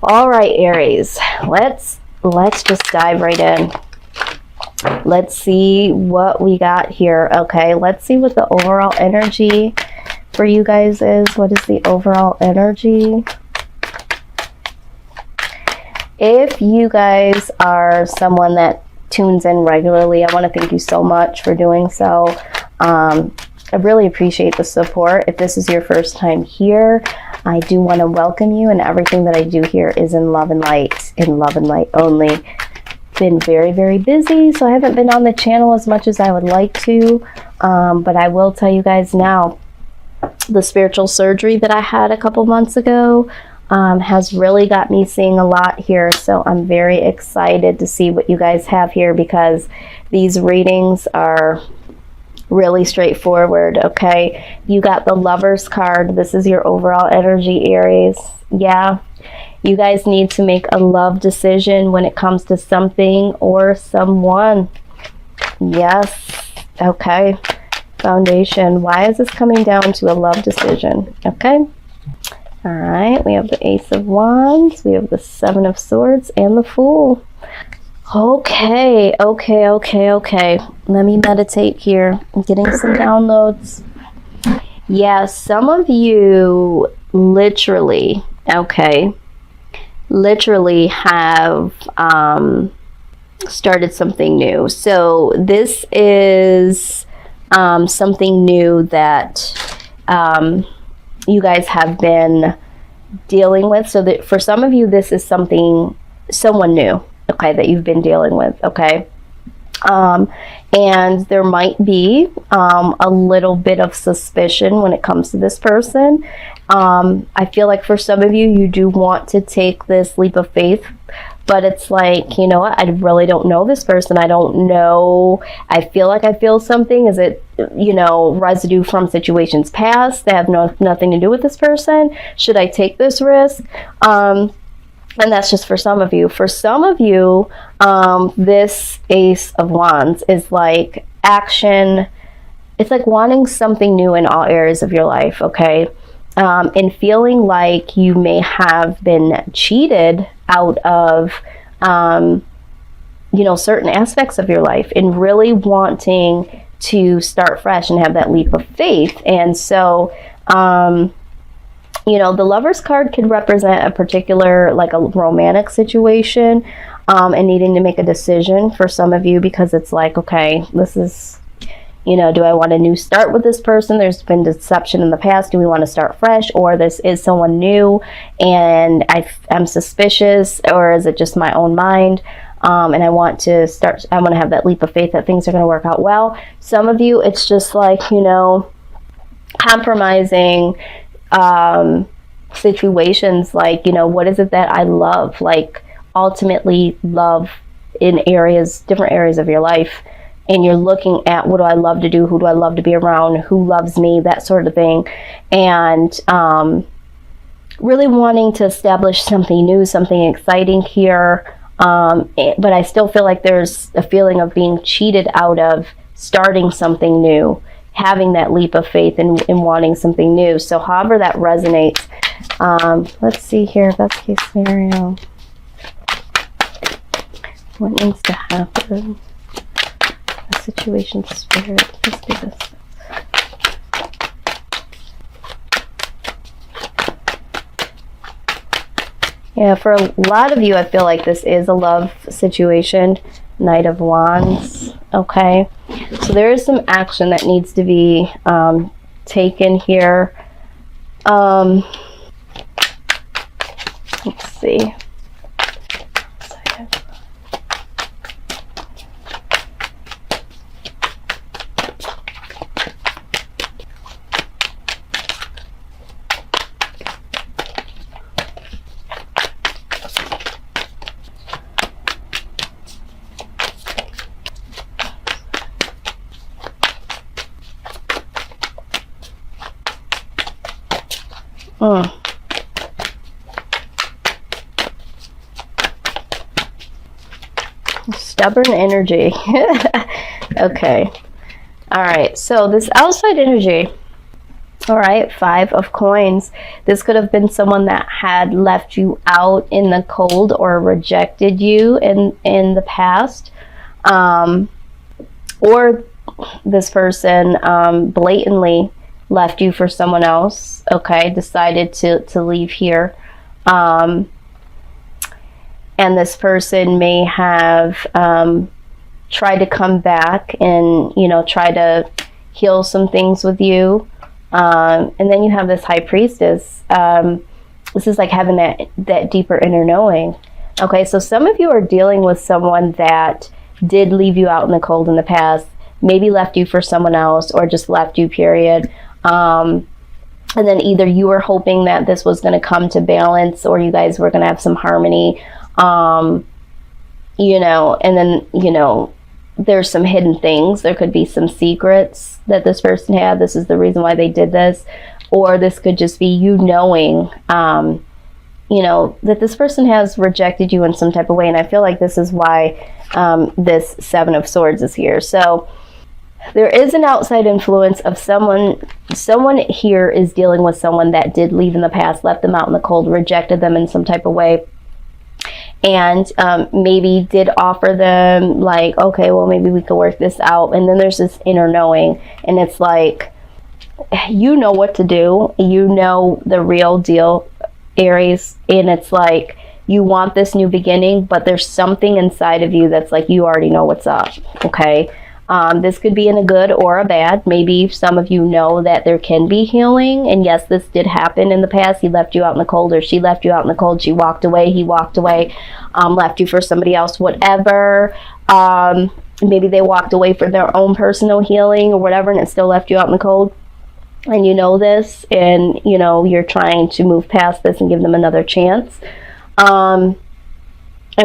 All right, Aries, let's just dive right in. Let's see what we got here. Okay, let's see what the overall energy for you guys is. What is the overall energy? If you guys are someone that tunes in regularly, I want to thank you so much for doing so. I really appreciate the support. If this is your first time here, I do want to welcome you, and everything that I do here is in love and light only. Been very, very busy, so I haven't been on the channel as much as I would like to, but I will tell you guys now, the spiritual surgery that I had a couple months ago has really got me seeing a lot here, so I'm very excited to see what you guys have here, because these readings are really straightforward. Okay, you got the Lovers card. This is your overall energy, Aries. Yeah, you guys need to make a love decision when it comes to something or someone. Yes. Okay, Foundation. Why is this coming down to a love decision? Okay. All right, we have the Ace of Wands, we have the Seven of Swords, and the Fool. Okay. Let me meditate here. I'm getting some downloads. Yeah, some of you literally have started something new. So this is something new that you guys have been dealing with. So that for some of you, this is someone new, okay, that you've been dealing with, okay? And there might be a little bit of suspicion when it comes to this person. I feel like for some of you, you do want to take this leap of faith, but it's like, you know what, I really don't know this person. I don't know. I feel like I feel something. Is it, you know, residue from situations past that have nothing to do with this person? Should I take this risk? And that's just for some of you. For some of you, this Ace of Wands is like action. It's like wanting something new in all areas of your life, okay? And feeling like you may have been cheated out of, you know, certain aspects of your life, and really wanting to start fresh and have that leap of faith. And so, you know, the Lovers card could represent a particular, like a romantic situation, and needing to make a decision for some of you, because it's like, okay, this is, you know, do I want a new start with this person? There's been deception in the past. Do we want to start fresh? Or this is someone new and I'm suspicious, or is it just my own mind? And I want to have that leap of faith that things are going to work out well. Some of you, it's just like, you know, compromising situations, like, you know, what is it that I love, like ultimately love in different areas of your life, and you're looking at, what do I love to do, who do I love to be around, who loves me, that sort of thing, and really wanting to establish something new, something exciting here, but I still feel like there's a feeling of being cheated out of starting something new, having that leap of faith and wanting something new. So however that resonates, let's see here, best case scenario. What needs to happen? A situation spirit. Let's do this. Yeah, for a lot of you, I feel like this is a love situation. Knight of Wands. Okay. So there is some action that needs to be taken here. Let's see. Stubborn energy. Okay. All right. So this outside energy, All right, 5 of coins. This could have been someone that had left you out in the cold or rejected you in the past. Or this person blatantly left you for someone else, okay, decided to leave here. And this person may have tried to come back and, you know, try to heal some things with you. And then you have this High Priestess. This is like having that deeper inner knowing. Okay, so some of you are dealing with someone that did leave you out in the cold in the past, maybe left you for someone else, or just left you, period. And then either you were hoping that this was going to come to balance, or you guys were going to have some harmony, you know, and then, you know, there's some hidden things. There could be some secrets that this person had. This is the reason why they did this. Or this could just be you knowing, you know, that this person has rejected you in some type of way. And I feel like this is why this 7 of Swords is here. So there is an outside influence of someone here is dealing with someone that did leave in the past, left them out in the cold, rejected them in some type of way. And maybe did offer them like, okay, well, maybe we could work this out. And then there's this inner knowing, and it's like, you know what to do. You know the real deal, Aries. And it's like, you want this new beginning, but there's something inside of you that's like, you already know what's up, okay? This could be in a good or a bad. Maybe some of you know that there can be healing. And yes, this did happen in the past. He left you out in the cold, or she left you out in the cold. She walked away. He walked away, left you for somebody else, whatever. Maybe they walked away for their own personal healing or whatever, and it still left you out in the cold. And you know this, and you know you're trying to move past this and give them another chance. And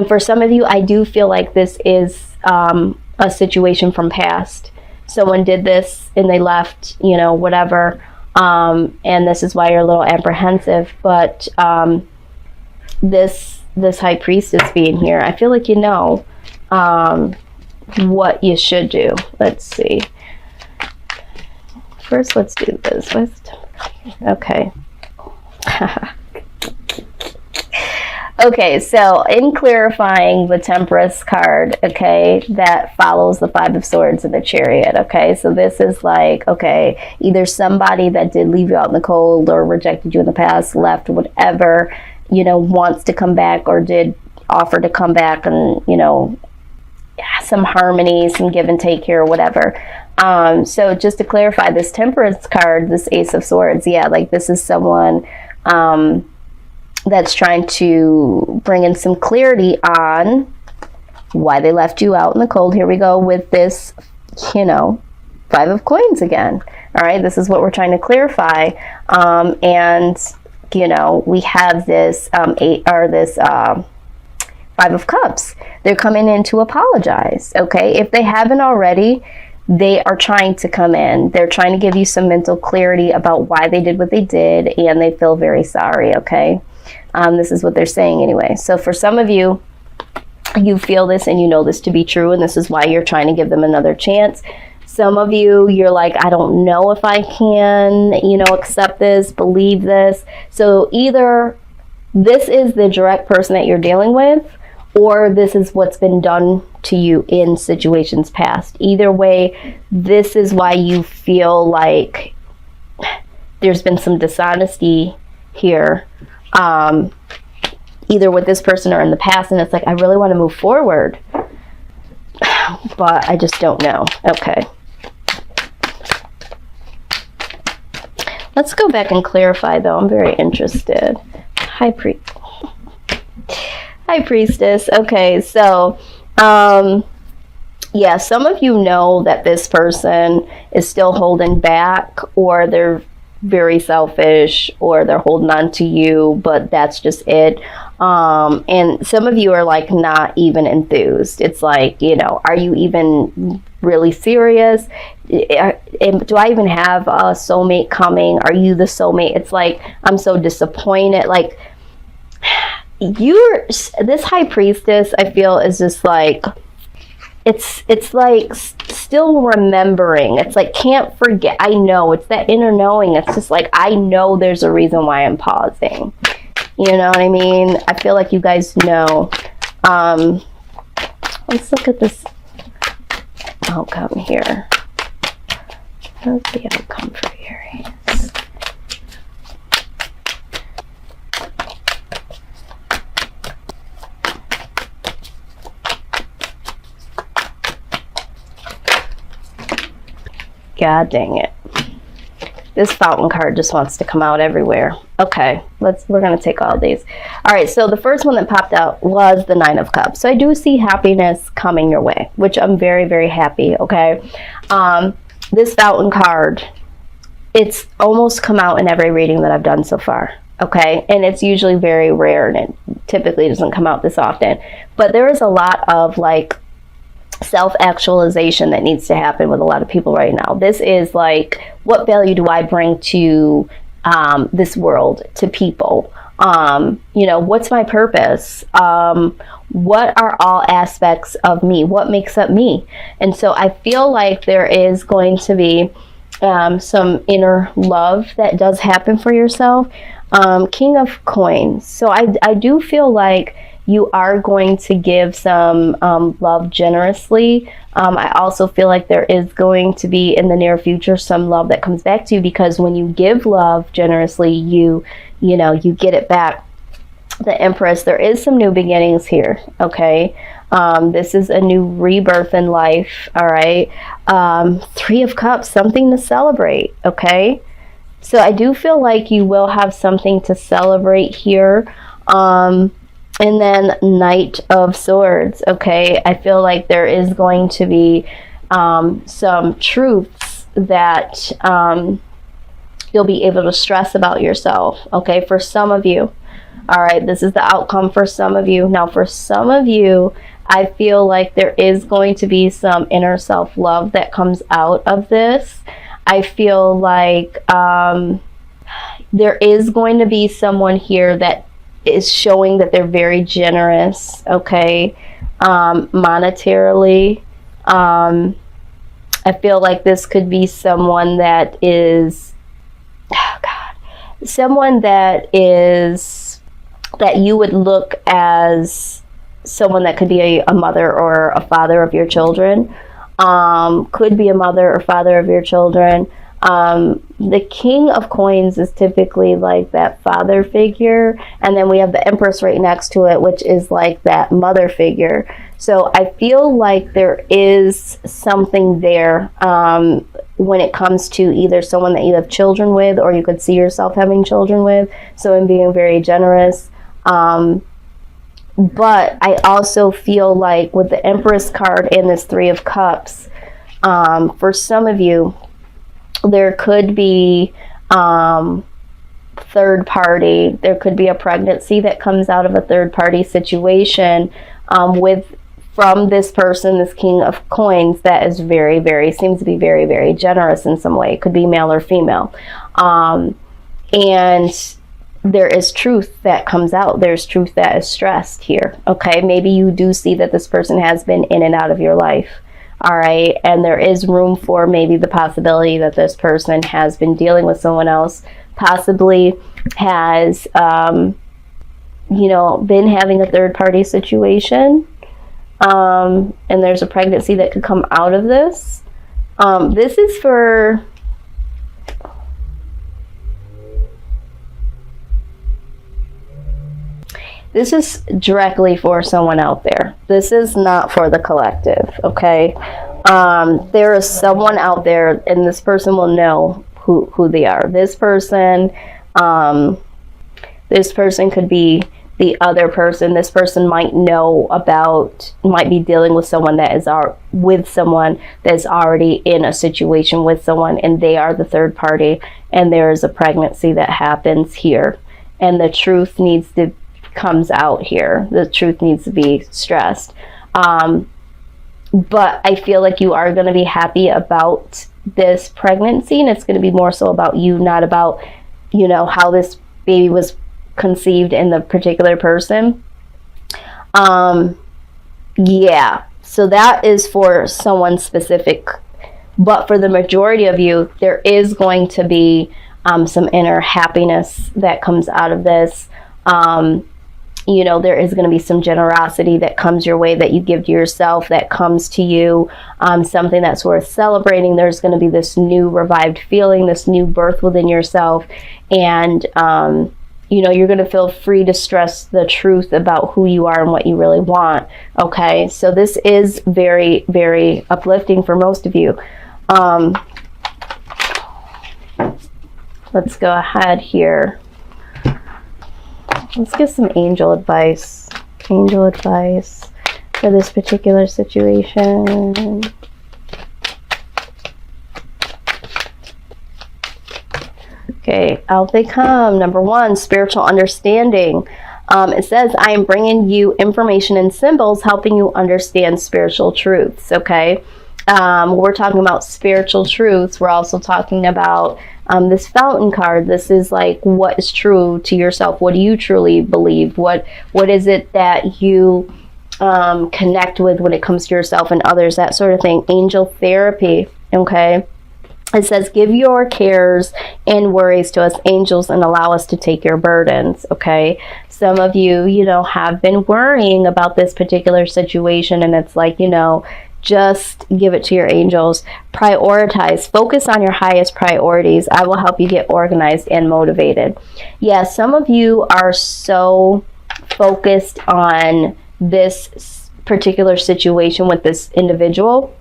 for some of you, I do feel like this is a situation from past. Someone did this and they left, you know, whatever. And this is why you're a little apprehensive. But this High Priestess being here, I feel like you know what you should do. Let's see. First, let's do this. Okay. Okay, so in clarifying the Temperance card, okay, that follows the 5 of Swords and the Chariot, okay? So this is like, okay, either somebody that did leave you out in the cold or rejected you in the past, left, whatever, you know, wants to come back or did offer to come back, and, you know, some harmony, some give and take here or whatever. So just to clarify, this Temperance card, this Ace of Swords, yeah, like this is someone that's trying to bring in some clarity on why they left you out in the cold. Here we go with this, you know, 5 of Coins again. All right, this is what we're trying to clarify. And, you know, we have this 5 of Cups. They're coming in to apologize, okay? If they haven't already, they are trying to come in. They're trying to give you some mental clarity about why they did what they did, and they feel very sorry, okay? This is what they're saying anyway. So for some of you, you feel this and you know this to be true, and this is why you're trying to give them another chance. Some of you, you're like, I don't know if I can, you know, accept this, believe this. So either this is the direct person that you're dealing with, or this is what's been done to you in situations past. Either way, this is why you feel like there's been some dishonesty here, either with this person or in the past, and it's like, I really want to move forward, but I just don't know. Okay. Let's go back and clarify, though. I'm very interested. High Priestess. Okay, so yeah, some of you know that this person is still holding back, or they're very selfish, or they're holding on to you, but that's just it. And some of you are like not even enthused. It's like, you know, are you even really serious? Do I even have a soulmate coming? Are you the soulmate? It's like, I'm so disappointed. Like, this High Priestess, I feel, is just like, it's like still remembering. It's like, can't forget. I know, it's that inner knowing. It's just like, I know there's a reason why I'm pausing. You know what I mean? I feel like you guys know. Let's look at this outcome here. What's the outcome for Aries? God dang it. This fountain card just wants to come out everywhere. Okay, we're going to take all these. All right, so the first one that popped out was the Nine of Cups. So I do see happiness coming your way, which I'm very, very happy, okay? This fountain card, it's almost come out in every reading that I've done so far, okay? And it's usually very rare, and it typically doesn't come out this often. But there is a lot of, like, self-actualization that needs to happen with a lot of people right now. This is like, what value do I bring to this world, to people? You know, what's my purpose? What are all aspects of me? What makes up me? And so I feel like there is going to be some inner love that does happen for yourself. King of Coins. So I do feel like you are going to give some love generously. I also feel like there is going to be in the near future some love that comes back to you, because when you give love generously, you know, you get it back. The Empress, there is some new beginnings here, okay? This is a new rebirth in life, all right? Three of Cups, something to celebrate, okay? So I do feel like you will have something to celebrate here. And then Knight of Swords, okay? I feel like there is going to be some truths that you'll be able to stress about yourself, okay? For some of you, all right? This is the outcome for some of you. Now, for some of you, I feel like there is going to be some inner self-love that comes out of this. I feel like there is going to be someone here that is showing that they're very generous, okay, monetarily. I feel like this could be someone that is, oh God, someone that you would look as someone that could be a mother or a father of your children, could be a mother or father of your children. The King of Coins is typically like that father figure, and then we have the Empress right next to it, which is like that mother figure. So I feel like there is something there when it comes to either someone that you have children with, or you could see yourself having children with, so in being very generous. But I also feel like with the Empress card and this Three of Cups, for some of you, there could be third party. There could be a pregnancy that comes out of a third party situation from this person, this King of Coins, that is very, very, seems to be very, very generous in some way. It could be male or female. And there is truth that comes out. There's truth that is stressed here. Okay, maybe you do see that this person has been in and out of your life. All right, and there is room for maybe the possibility that this person has been dealing with someone else, possibly has, you know, been having a third-party situation, and there's a pregnancy that could come out of this. This is for... This is directly for someone out there. This is not for the collective, okay? There is someone out there, and this person will know who they are. This person could be the other person. This person might know about, might be dealing with someone that is with someone that's already in a situation with someone, and they are the third party, and there is a pregnancy that happens here, and the truth needs to comes out here. The truth needs to be stressed. But I feel like you are going to be happy about this pregnancy, and it's going to be more so about you, not about, you know, how this baby was conceived in the particular person. Yeah. So that is for someone specific. But for the majority of you, there is going to be some inner happiness that comes out of this. You know, there is going to be some generosity that comes your way, that you give to yourself, that comes to you, something that's worth celebrating. There's going to be this new revived feeling, this new birth within yourself. And, you know, you're going to feel free to stress the truth about who you are and what you really want. Okay, so this is very, very uplifting for most of you. Let's go ahead here. Let's get some angel advice. Angel advice for this particular situation. Okay, out they come. Number one, spiritual understanding. It says, I am bringing you information and symbols, helping you understand spiritual truths. Okay, we're talking about spiritual truths. We're also talking about this fountain card. This is like, what is true to yourself? What do you truly believe? What is it that you connect with when it comes to yourself and others, that sort of thing. Angel therapy. Okay, it says, give your cares and worries to us angels and allow us to take your burdens. Okay, some of you, you know, have been worrying about this particular situation, and it's like, you know, just give it to your angels. Prioritize. Focus on your highest priorities. I will help you get organized and motivated. Yeah, some of you are so focused on this particular situation with this individual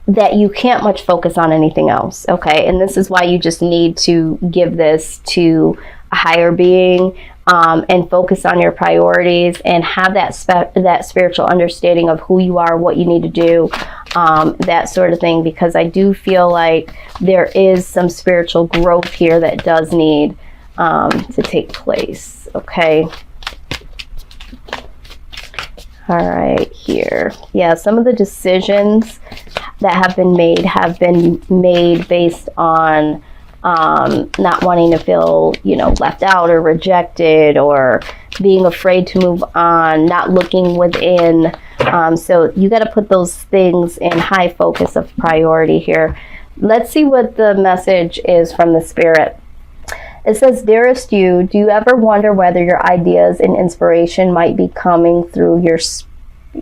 that you can't much focus on anything else. Okay, and this is why you just need to give this to a higher being. And focus on your priorities and have that spiritual understanding of who you are, what you need to do, that sort of thing, because I do feel like there is some spiritual growth here that does need to take place. Okay. All right, here. Yeah, some of the decisions that have been made based on not wanting to feel, you know, left out or rejected, or being afraid to move on, not looking within. So you got to put those things in high focus of priority here. Let's see what the message is from the spirit. It says, dearest you, do you ever wonder whether your ideas and inspiration might be coming through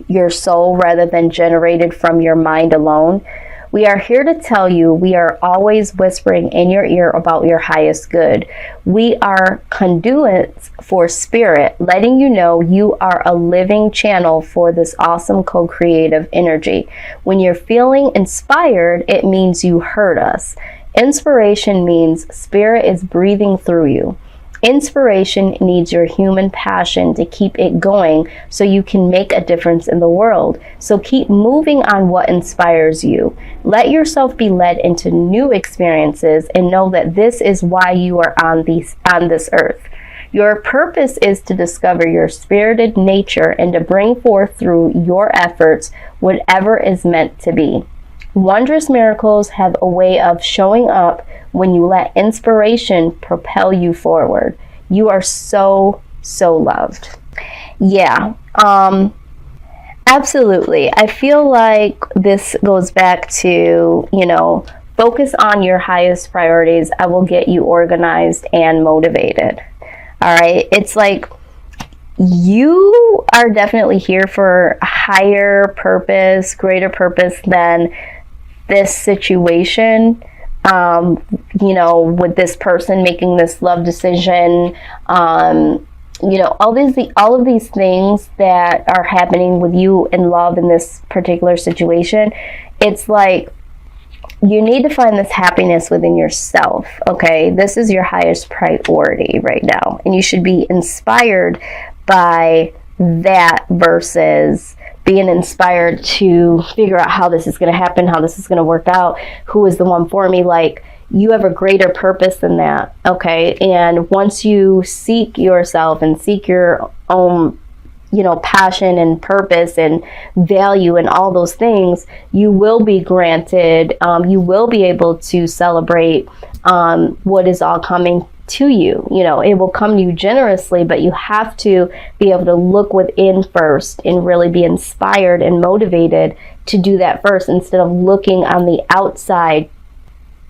your soul rather than generated from your mind alone? We are here to tell you we are always whispering in your ear about your highest good. We are conduits for spirit, letting you know you are a living channel for this awesome co-creative energy. When you're feeling inspired, it means you heard us. Inspiration means spirit is breathing through you. Inspiration needs your human passion to keep it going so you can make a difference in the world. So keep moving on what inspires you. Let yourself be led into new experiences and know that this is why you are on this earth. Your purpose is to discover your spirited nature and to bring forth through your efforts whatever is meant to be. Wondrous miracles have a way of showing up when you let inspiration propel you forward. You are so, so loved. Yeah, absolutely. I feel like this goes back to, you know, focus on your highest priorities. I will get you organized and motivated. All right. It's like you are definitely here for a higher purpose, greater purpose than this situation. You know, with this person making this love decision, you know, all of these things that are happening with you in love in this particular situation, it's like you need to find this happiness within yourself. Okay, this is your highest priority right now, and you should be inspired by that versus being inspired to figure out how this is going to happen, how this is going to work out, who is the one for me. Like, you have a greater purpose than that. Okay, and once you seek yourself and seek your own, you know, passion and purpose and value and all those things, you will be granted, you will be able to celebrate what is all coming to you. You know, it will come to you generously, but you have to be able to look within first and really be inspired and motivated to do that first, instead of looking on the outside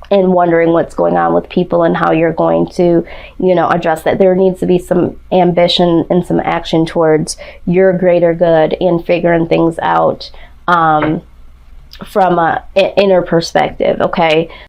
and wondering what's going on with people and how you're going to, you know, address that. There needs to be some ambition and some action towards your greater good and figuring things out from an inner perspective, okay?